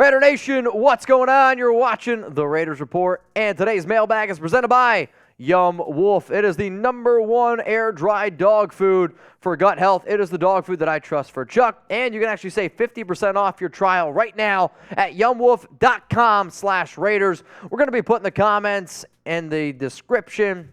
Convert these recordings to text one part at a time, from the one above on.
Raider Nation, what's going on? You're watching the Raiders Report, and today's mailbag is presented by Yum Wolf. It is the #1 air-dried dog food for gut health. It is the dog food that I trust for Chuck, and you can actually save 50% off your trial right now at yumwolf.com/Raiders. We're going to be putting the comments in the description.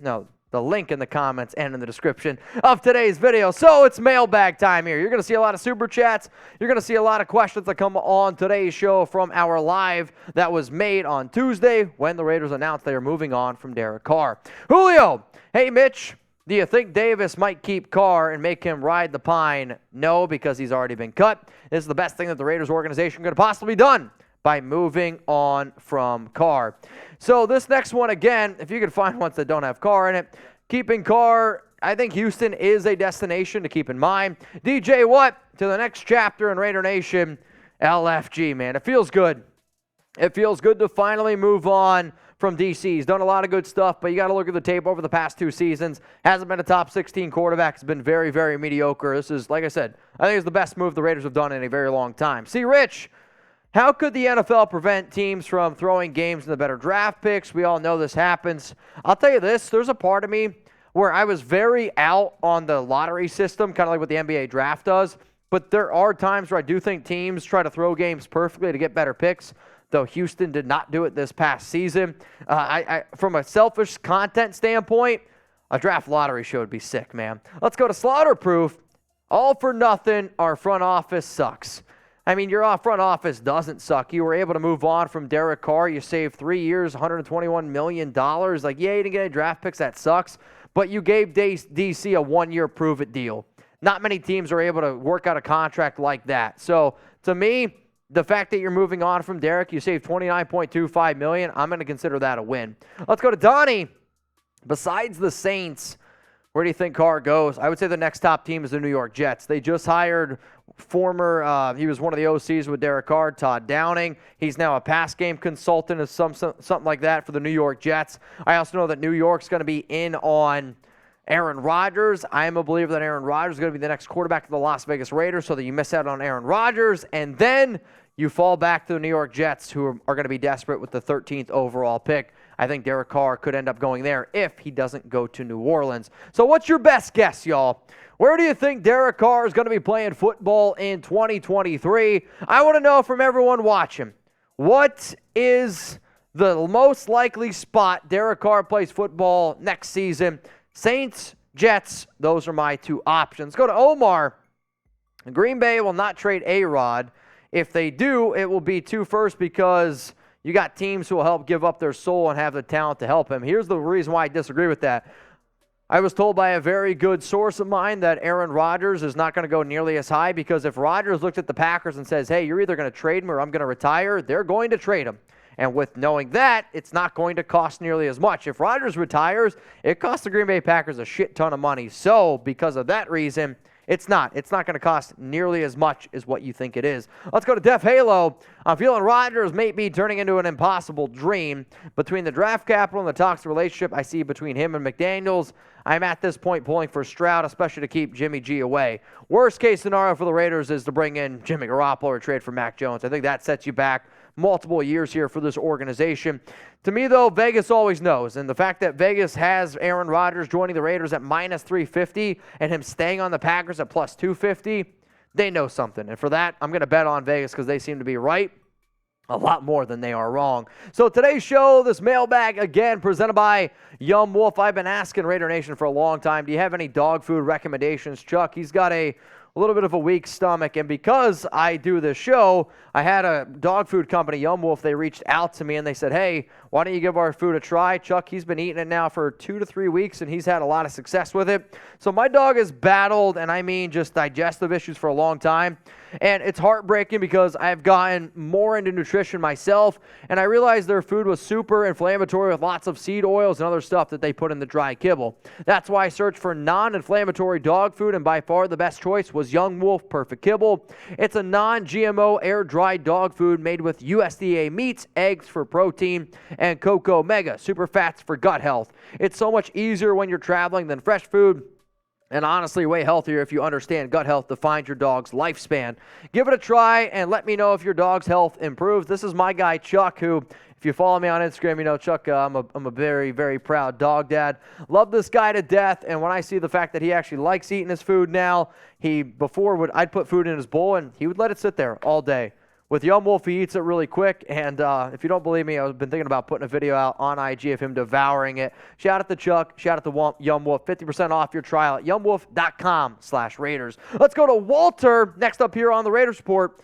The link in the comments and in the description of today's video. So it's mailbag time here. You're going to see a lot of super chats. You're going to see a lot of questions that come on today's show from our live that was made on Tuesday when the Raiders announced they are moving on from Derek Carr. Julio, hey Mitch, do you think Davis might keep Carr and make him ride the pine? No, because he's already been cut. This is the best thing that the Raiders organization could have possibly done by moving on from Carr. So this next one, again, if you can find ones that don't have Carr in it, keeping Carr, I think Houston is a destination to keep in mind. DJ Watt, to the next chapter in Raider Nation, LFG, man. It feels good. It feels good to finally move on from DC. He's done a lot of good stuff, but you got to look at the tape over the past 2 seasons. Hasn't been a top 16 quarterback. It's been very, very mediocre. This is, like I said, I think it's the best move the Raiders have done in a very long time. See, Rich, how could the NFL prevent teams from throwing games in the better draft picks? We all know this happens. I'll tell you this, there's a part of me where I was very out on the lottery system, kind of like what the NBA draft does, but there are times where I do think teams try to throw games perfectly to get better picks, though Houston did not do it this past season. From a selfish content standpoint, a draft lottery show would be sick, man. Let's go to Slaughterproof. All for nothing, our front office sucks. I mean, your front office doesn't suck. You were able to move on from Derek Carr. You saved 3 years, $121 million. Like, yeah, you didn't get any draft picks. That sucks. But you gave DC a 1-year prove-it deal. Not many teams are able to work out a contract like that. So, to me, the fact that you're moving on from Derek, you saved $29.25 million, I'm going to consider that a win. Let's go to Donnie. Besides the Saints, where do you think Carr goes? I would say the next top team is the New York Jets. They just hired he was one of the OCs with Derek Carr, Todd Downing. He's now a pass game consultant or something like that for the New York Jets. I also know that New York's going to be in on Aaron Rodgers. I am a believer that Aaron Rodgers is going to be the next quarterback of the Las Vegas Raiders, so that you miss out on Aaron Rodgers, and then you fall back to the New York Jets, who are going to be desperate with the 13th overall pick. I think Derek Carr could end up going there if he doesn't go to New Orleans. So what's your best guess, y'all? Where do you think Derek Carr is going to be playing football in 2023? I want to know from everyone watching, what is the most likely spot Derek Carr plays football next season? Saints, Jets, those are my 2 options. Go to Omar. Green Bay will not trade A-Rod. If they do, it will be 2 firsts because you got teams who will help give up their soul and have the talent to help him. Here's the reason why I disagree with that. I was told by a very good source of mine that Aaron Rodgers is not going to go nearly as high, because if Rodgers looked at the Packers and says, hey, you're either going to trade me or I'm going to retire, they're going to trade him. And with knowing that, it's not going to cost nearly as much. If Rodgers retires, it costs the Green Bay Packers a shit ton of money. So because of that reason, it's not going to cost nearly as much as what you think it is. Let's go to Def Halo. I'm feeling Rodgers may be turning into an impossible dream. Between the draft capital and the toxic relationship I see between him and McDaniels, I'm at this point pulling for Stroud, especially to keep Jimmy G away. Worst case scenario for the Raiders is to bring in Jimmy Garoppolo or trade for Mac Jones. I think that sets you back multiple years here for this organization. To me, though, Vegas always knows. And the fact that Vegas has Aaron Rodgers joining the Raiders at -350 and him staying on the Packers at +250, they know something. And for that, I'm going to bet on Vegas because they seem to be right a lot more than they are wrong. So today's show, this mailbag, again, presented by Yum Wolf. I've been asking Raider Nation for a long time, do you have any dog food recommendations? Chuck, he's got a little bit of a weak stomach, and because I do this show, I had a dog food company, Yum Wolf, they reached out to me and they said, hey, why don't you give our food a try? Chuck, he's been eating it now for 2 to 3 weeks, and he's had a lot of success with it. So my dog has battled, and I mean just digestive issues for a long time, and it's heartbreaking because I've gotten more into nutrition myself, and I realized their food was super inflammatory with lots of seed oils and other stuff that they put in the dry kibble. That's why I searched for non-inflammatory dog food, and by far the best choice was Young Wolf Perfect Kibble. It's a non-GMO air-dried dog food made with USDA meats, eggs for protein, and Cocoa Mega, super fats for gut health. It's so much easier when you're traveling than fresh food. and honestly way healthier if you understand gut health defines your dog's lifespan. Give it a try and let me know if your dog's health improves. This is my guy Chuck, who, if you follow me on Instagram, you know Chuck, I'm a very, very proud dog dad. Love this guy to death, and when I see the fact that he actually likes eating his food now, I'd put food in his bowl and he would let it sit there all day. With Young Wolf, he eats it really quick, and if you don't believe me, I've been thinking about putting a video out on IG of him devouring it. Shout out to Chuck. Shout out to Young Wolf. 50% off your trial at youngwolf.com/Raiders. Let's go to Walter next up here on the Raiders Report.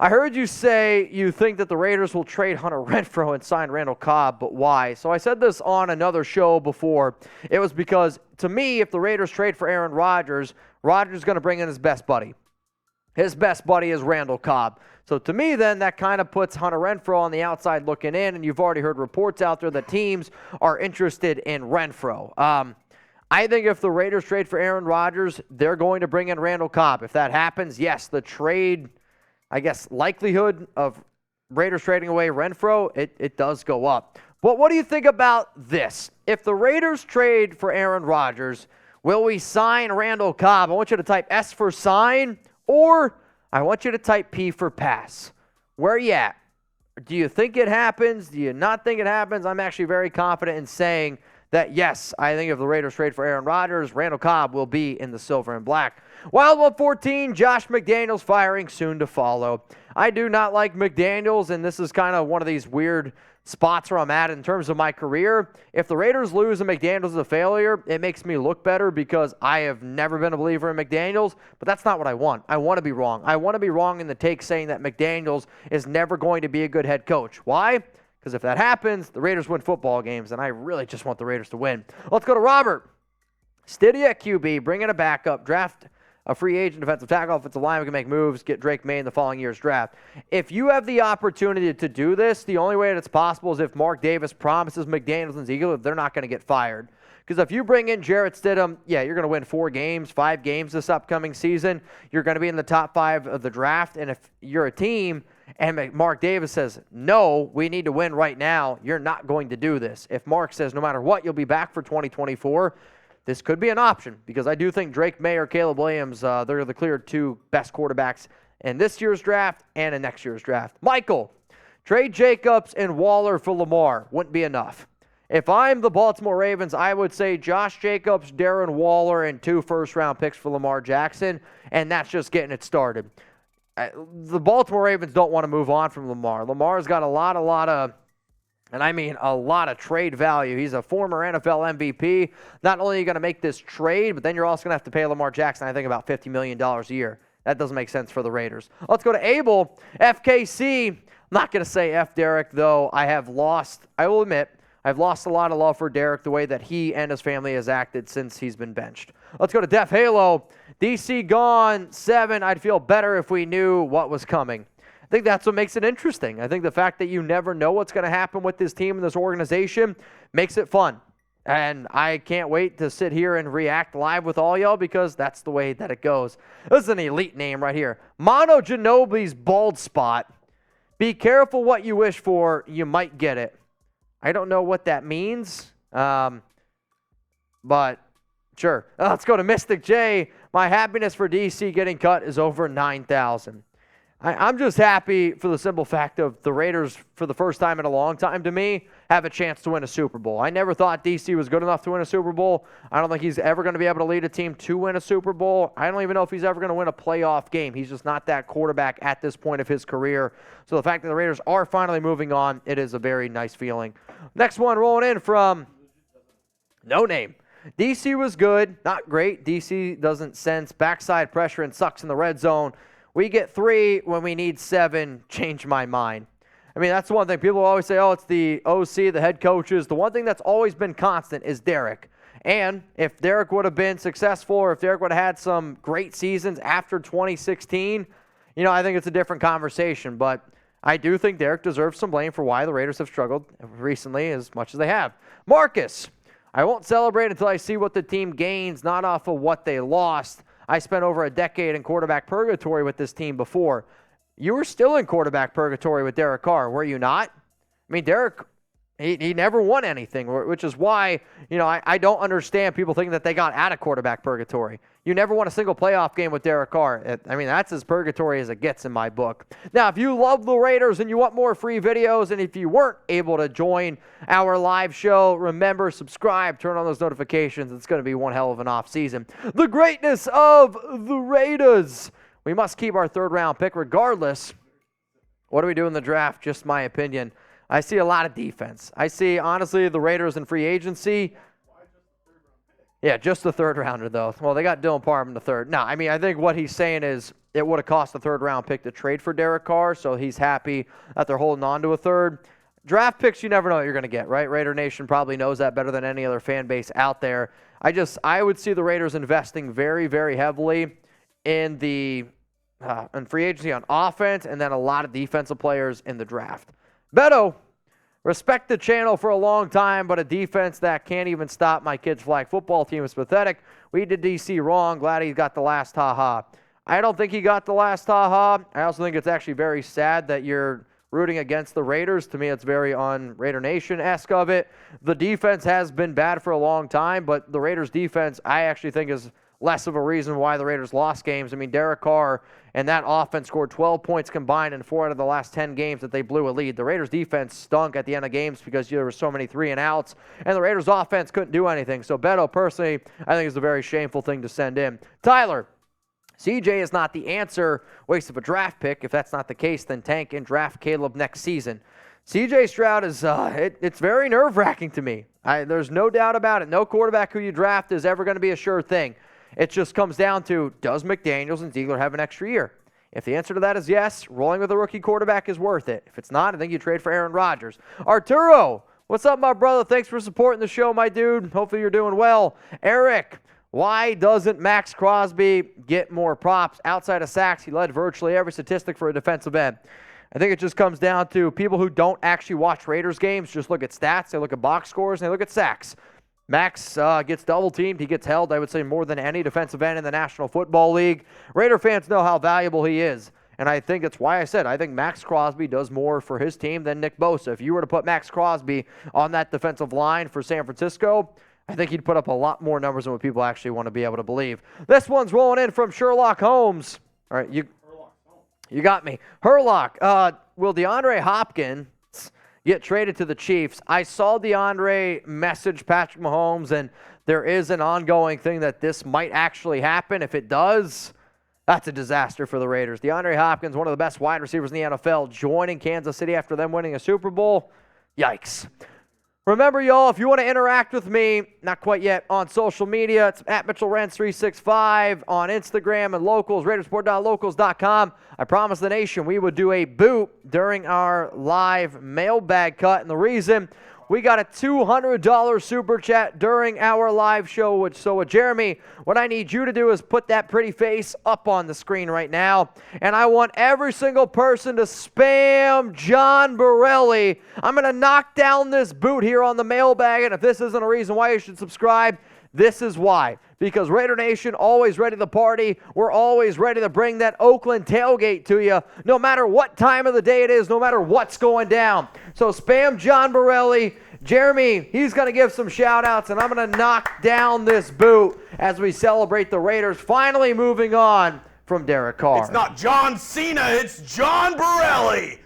I heard you say you think that the Raiders will trade Hunter Renfrow and sign Randall Cobb, but why? So I said this on another show before. It was because, to me, if the Raiders trade for Aaron Rodgers, Rodgers is going to bring in his best buddy. His best buddy is Randall Cobb. So to me, then, that kind of puts Hunter Renfrow on the outside looking in, and you've already heard reports out there that teams are interested in Renfrow. I think if the Raiders trade for Aaron Rodgers, they're going to bring in Randall Cobb. If that happens, yes, the trade, I guess, likelihood of Raiders trading away Renfrow, it does go up. But what do you think about this? If the Raiders trade for Aaron Rodgers, will we sign Randall Cobb? I want you to type S for sign, or I want you to type P for pass. Where are you at? Do you think it happens? Do you not think it happens? I'm actually very confident in saying that, yes, I think if the Raiders trade for Aaron Rodgers, Randall Cobb will be in the silver and black. Wild 114, Josh McDaniels firing soon to follow. I do not like McDaniels, and this is kind of one of these weird spots where I'm at in terms of my career. If the Raiders lose and McDaniels is a failure, it makes me look better because I have never been a believer in McDaniels, but that's not what I want. I want to be wrong. I want to be wrong in the take saying that McDaniels is never going to be a good head coach. Why? Because if that happens, the Raiders win football games, and I really just want the Raiders to win. Let's go to Robert. Steady at QB, bring in a backup, draft a free agent defensive tackle, offensive lineman can make moves, get Drake May in the following year's draft. If you have the opportunity to do this, the only way that it's possible is if Mark Davis promises McDaniels and Ziegler they're not going to get fired. Because if you bring in Jarrett Stidham, yeah, you're going to win 5 games this upcoming season. You're going to be in the top 5 of the draft. And if you're a team and Mark Davis says, no, we need to win right now, you're not going to do this. If Mark says, no matter what, you'll be back for 2024, this could be an option because I do think Drake May or Caleb Williams, they're the clear 2 best quarterbacks in this year's draft and in next year's draft. Michael, trade Jacobs and Waller for Lamar. Wouldn't be enough. If I'm the Baltimore Ravens, I would say Josh Jacobs, Darren Waller, and 2 first-round picks for Lamar Jackson, and that's just getting it started. The Baltimore Ravens don't want to move on from Lamar. Lamar's got a lot of trade value. He's a former NFL MVP. Not only are you going to make this trade, but then you're also going to have to pay Lamar Jackson, I think, about $50 million a year. That doesn't make sense for the Raiders. Let's go to Abel. FKC. I'm not going to say F Derek, though. I will admit, I've lost a lot of love for Derek, the way that he and his family has acted since he's been benched. Let's go to Def Halo. DC gone 7. I'd feel better if we knew what was coming. I think that's what makes it interesting. I think the fact that you never know what's going to happen with this team and this organization makes it fun. And I can't wait to sit here and react live with all y'all because that's the way that it goes. This is an elite name right here. Mono Ginobili's bald spot. Be careful what you wish for. You might get it. I don't know what that means, but sure. Let's go to Mystic J. My happiness for DC getting cut is over 9,000. I'm just happy for the simple fact of the Raiders, for the first time in a long time to me, have a chance to win a Super Bowl. I never thought DC was good enough to win a Super Bowl. I don't think he's ever going to be able to lead a team to win a Super Bowl. I don't even know if he's ever going to win a playoff game. He's just not that quarterback at this point of his career. So the fact that the Raiders are finally moving on, it is a very nice feeling. Next one rolling in from No Name. DC was good, not great. DC doesn't sense backside pressure and sucks in the red zone. We get 3 when we need 7. Change my mind. I mean, that's the one thing. People always say, oh, it's the OC, the head coaches. The one thing that's always been constant is Derek. And if Derek would have been successful or if Derek would have had some great seasons after 2016, I think it's a different conversation. But I do think Derek deserves some blame for why the Raiders have struggled recently as much as they have. Marcus, I won't celebrate until I see what the team gains, not off of what they lost. I spent over a decade in quarterback purgatory with this team before. You were still in quarterback purgatory with Derek Carr, were you not? I mean, Derek He never won anything, which is why, I don't understand people thinking that they got out of quarterback purgatory. You never won a single playoff game with Derek Carr. That's as purgatory as it gets in my book. Now, if you love the Raiders and you want more free videos, and if you weren't able to join our live show, remember, subscribe, turn on those notifications. It's going to be one hell of an offseason. The greatness of the Raiders. We must keep our third-round pick regardless. What do we do in the draft? Just my opinion. I see a lot of defense. I see, honestly, the Raiders in free agency. Yeah, just the third rounder, though. Well, they got Dylan Parham in the third. No, I think what he's saying is it would have cost a third-round pick to trade for Derek Carr, so he's happy that they're holding on to a third. Draft picks, you never know what you're going to get, right? Raider Nation probably knows that better than any other fan base out there. I would see the Raiders investing very, very heavily in in free agency on offense, and then a lot of defensive players in the draft. Beto, respect the channel for a long time, but a defense that can't even stop my kid's flag football team is pathetic. We did DC wrong. Glad he got the last ha-ha. I don't think he got the last ha-ha. I also think it's actually very sad that you're rooting against the Raiders. To me, it's very un-Raider Nation-esque of it. The defense has been bad for a long time, but the Raiders' defense, I actually think, is less of a reason why the Raiders lost games. Derek Carr and that offense scored 12 points combined in 4 out of the last 10 games that they blew a lead. The Raiders' defense stunk at the end of games because there were so many 3-and-outs, and the Raiders' offense couldn't do anything. So Beto, personally, I think is a very shameful thing to send in. Tyler, CJ is not the answer. Waste of a draft pick. If that's not the case, then tank and draft Caleb next season. CJ Stroud is it's very nerve-wracking to me. There's no doubt about it. No quarterback who you draft is ever going to be a sure thing. It just comes down to, does McDaniels and Ziegler have an extra year? If the answer to that is yes, rolling with a rookie quarterback is worth it. If it's not, I think you trade for Aaron Rodgers. Arturo, what's up, my brother? Thanks for supporting the show, my dude. Hopefully you're doing well. Eric, why doesn't Max Crosby get more props? Outside of sacks, he led virtually every statistic for a defensive end. I think it just comes down to people who don't actually watch Raiders games just look at stats, they look at box scores, and they look at sacks. Max gets double-teamed. He gets held, I would say, more than any defensive end in the National Football League. Raider fans know how valuable he is, and I think it's why I said I think Max Crosby does more for his team than Nick Bosa. If you were to put Max Crosby on that defensive line for San Francisco, I think he'd put up a lot more numbers than what people actually want to be able to believe. This one's rolling in from Sherlock Holmes. All right, you got me. Herlock, will DeAndre Hopkins get traded to the Chiefs? I saw DeAndre message Patrick Mahomes, and there is an ongoing thing that this might actually happen. If it does, that's a disaster for the Raiders. DeAndre Hopkins, one of the best wide receivers in the NFL, joining Kansas City after them winning a Super Bowl. Yikes. Remember, y'all, if you want to interact with me, not quite yet, on social media, it's at Mitchell Renz 365 on Instagram and locals, Raidersport.locals.com. I promised the nation we would do a boot during our live mailbag cut, and the reason, we got a $200 super chat during our live show. So, Jeremy, what I need you to do is put that pretty face up on the screen right now. And I want every single person to spam John Borelli. I'm going to knock down this boot here on the mailbag. And if this isn't a reason why you should subscribe, this is why. Because Raider Nation, always ready to party. We're always ready to bring that Oakland tailgate to you, no matter what time of the day it is, no matter what's going down. So spam John Borelli. Jeremy, he's going to give some shout-outs, and I'm going to knock down this boot as we celebrate the Raiders finally moving on from Derek Carr. It's not John Cena, it's John Borelli.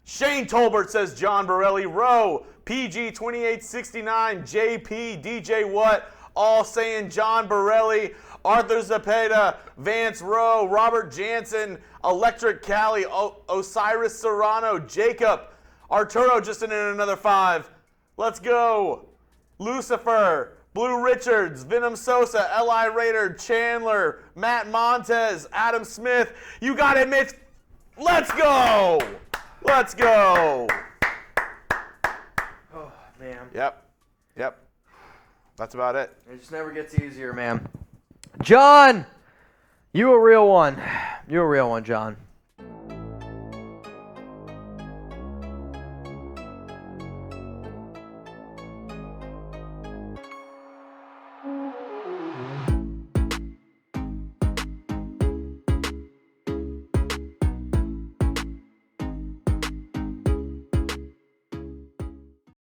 Shane Tolbert says John Borelli. Rowe, PG2869, JP, DJ What, all saying John Borelli. Arthur Zepeda, Vance Rowe, Robert Jansen, Electric Cali, Osiris Serrano, Jacob, Arturo just in another 5. Let's go. Lucifer, Blue Richards, Venom Sosa, L.I. Raider, Chandler, Matt Montez, Adam Smith. You got it, Mitch. Let's go. Let's go. Oh, man. Yep. That's about it. It just never gets easier, man. John, you a real one. You a real one, John.